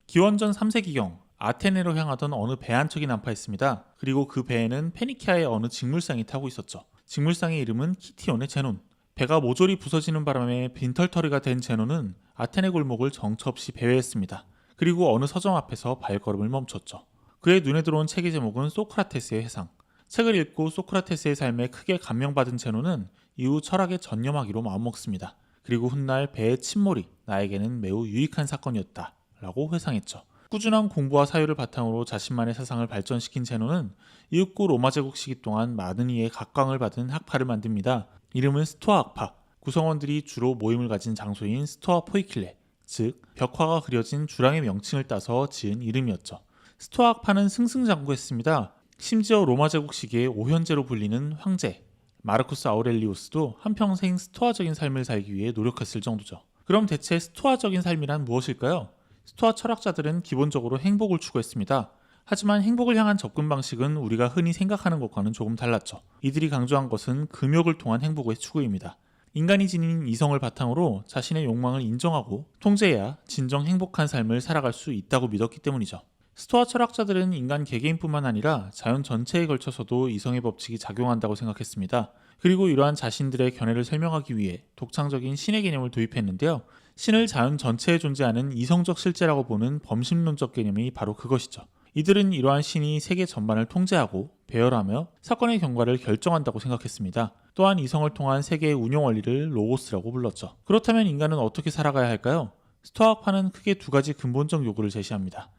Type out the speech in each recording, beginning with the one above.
기원전 3세기경 아테네로 향하던 어느 배 한 척이 난파했습니다. 그리고 그 배에는 페니키아의 어느 직물상이 타고 있었죠. 직물상의 이름은 키티온의 제논. 배가 모조리 부서지는 바람에 빈털터리가 된 제논은 아테네 골목을 정처 없이 배회했습니다. 그리고 어느 서점 앞에서 발걸음을 멈췄죠. 그의 눈에 들어온 책의 제목은 소크라테스의 회상. 책을 읽고 소크라테스의 삶에 크게 감명받은 제논은 이후 철학에 전념하기로 마음먹습니다. 그리고 훗날 배의 침몰이 나에게는 매우 유익한 사건이었다 라고 회상했죠. 꾸준한 공부와 사유를 바탕으로 자신만의 사상을 발전시킨 제논은 이윽고 로마 제국 시기 동안 많은 이의 각광을 받은 학파를 만듭니다. 이름은 스토아 학파. 구성원들이 주로 모임을 가진 장소인 스토아 포이킬레, 즉 벽화가 그려진 주랑의 명칭을 따서 지은 이름이었죠. 스토아 학파는 승승장구했습니다. 심지어 로마 제국 시기의 오현제로 불리는 황제 마르쿠스 아우렐리우스도 한평생 스토아적인 삶을 살기 위해 노력했을 정도죠. 그럼 대체 스토아적인 삶이란 무엇일까요? 스토아 철학자들은 기본적으로 행복을 추구했습니다. 하지만 행복을 향한 접근 방식은 우리가 흔히 생각하는 것과는 조금 달랐죠. 이들이 강조한 것은 금욕을 통한 행복의 추구입니다. 인간이 지닌 이성을 바탕으로 자신의 욕망을 인정하고 통제해야 진정 행복한 삶을 살아갈 수 있다고 믿었기 때문이죠. 스토아 철학자들은 인간 개개인뿐만 아니라 자연 전체에 걸쳐서도 이성의 법칙이 작용한다고 생각했습니다. 그리고 이러한 자신들의 견해를 설명하기 위해 독창적인 신의 개념을 도입했는데요. 신을 자연 전체에 존재하는 이성적 실제라고 보는 범심론적 개념이 바로 그것이죠. 이들은 이러한 신이 세계 전반을 통제하고 배열하며 사건의 경과를 결정한다고 생각했습니다. 또한 이성을 통한 세계의 운용 원리를 로고스라고 불렀죠. 그렇다면 인간은 어떻게 살아가야 할까요? 스토아학파는 크게 두 가지 근본적 요구를 제시합니다.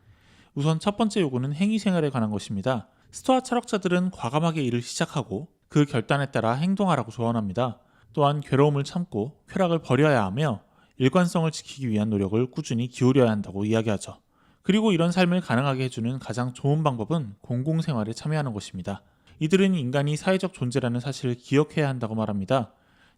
우선 첫 번째 요구는 행위생활에 관한 것입니다. 스토아 철학자들은 과감하게 일을 시작하고 그 결단에 따라 행동하라고 조언합니다. 또한 괴로움을 참고 쾌락을 버려야 하며 일관성을 지키기 위한 노력을 꾸준히 기울여야 한다고 이야기하죠. 그리고 이런 삶을 가능하게 해주는 가장 좋은 방법은 공공생활에 참여하는 것입니다. 이들은 인간이 사회적 존재라는 사실을 기억해야 한다고 말합니다.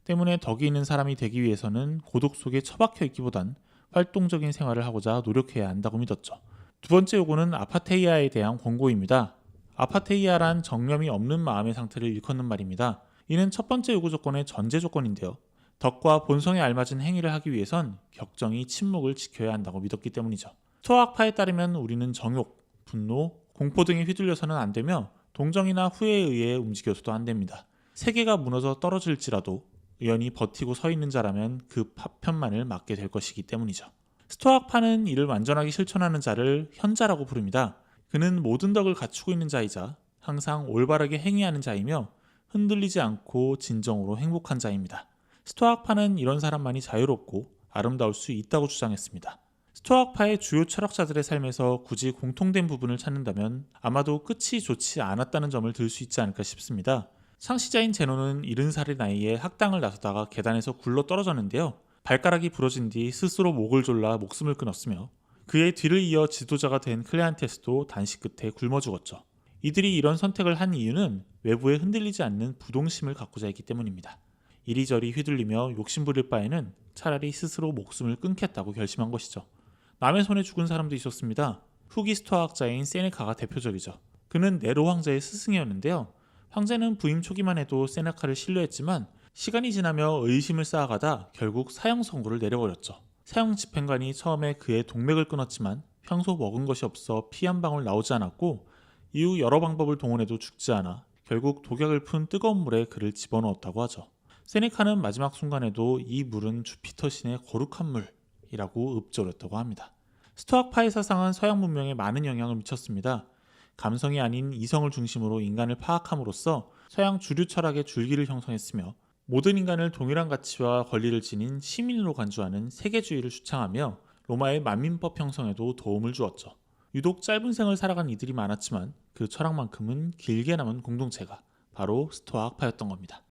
때문에 덕이 있는 사람이 되기 위해서는 고독 속에 처박혀 있기보단 활동적인 생활을 하고자 노력해야 한다고 믿었죠. 두 번째 요구는 아파테이아에 대한 권고입니다. 아파테이아란 정념이 없는 마음의 상태를 일컫는 말입니다. 이는 첫 번째 요구 조건의 전제 조건인데요. 덕과 본성에 알맞은 행위를 하기 위해선 격정이 침묵을 지켜야 한다고 믿었기 때문이죠. 스토아학파에 따르면 우리는 정욕, 분노, 공포 등에 휘둘려서는 안 되며 동정이나 후회에 의해 움직여서도 안 됩니다. 세계가 무너져 떨어질지라도 의연히 버티고 서 있는 자라면 그 파편만을 맞게 될 것이기 때문이죠. 스토아학파는 이를 완전하게 실천하는 자를 현자라고 부릅니다. 그는 모든 덕을 갖추고 있는 자이자 항상 올바르게 행위하는 자이며 흔들리지 않고 진정으로 행복한 자입니다. 스토아학파는 이런 사람만이 자유롭고 아름다울 수 있다고 주장했습니다. 스토아학파의 주요 철학자들의 삶에서 굳이 공통된 부분을 찾는다면 아마도 끝이 좋지 않았다는 점을 들 수 있지 않을까 싶습니다. 창시자인 제논은 70살의 나이에 학당을 나서다가 계단에서 굴러 떨어졌는데요. 발가락이 부러진 뒤 스스로 목을 졸라 목숨을 끊었으며 그의 뒤를 이어 지도자가 된 클레안테스도 단식 끝에 굶어 죽었죠. 이들이 이런 선택을 한 이유는 외부에 흔들리지 않는 부동심을 갖고자 했기 때문입니다. 이리저리 휘둘리며 욕심부릴 바에는 차라리 스스로 목숨을 끊겠다고 결심한 것이죠. 남의 손에 죽은 사람도 있었습니다. 후기 스토아학자인 세네카가 대표적이죠. 그는 네로 황제의 스승이었는데요. 황제는 부임 초기만 해도 세네카를 신뢰했지만 시간이 지나며 의심을 쌓아가다 결국 사형 선고를 내려버렸죠. 사형 집행관이 처음에 그의 동맥을 끊었지만 평소 먹은 것이 없어 피 한 방울 나오지 않았고 이후 여러 방법을 동원해도 죽지 않아 결국 독약을 푼 뜨거운 물에 그를 집어넣었다고 하죠. 세네카는 마지막 순간에도 이 물은 주피터 신의 거룩한 물이라고 읊조렸다고 합니다. 스토아파의 사상은 서양 문명에 많은 영향을 미쳤습니다. 감성이 아닌 이성을 중심으로 인간을 파악함으로써 서양 주류 철학의 줄기를 형성했으며 모든 인간을 동일한 가치와 권리를 지닌 시민으로 간주하는 세계주의를 주창하며 로마의 만민법 형성에도 도움을 주었죠. 유독 짧은 생을 살아간 이들이 많았지만 그 철학만큼은 길게 남은 공동체가 바로 스토아학파였던 겁니다.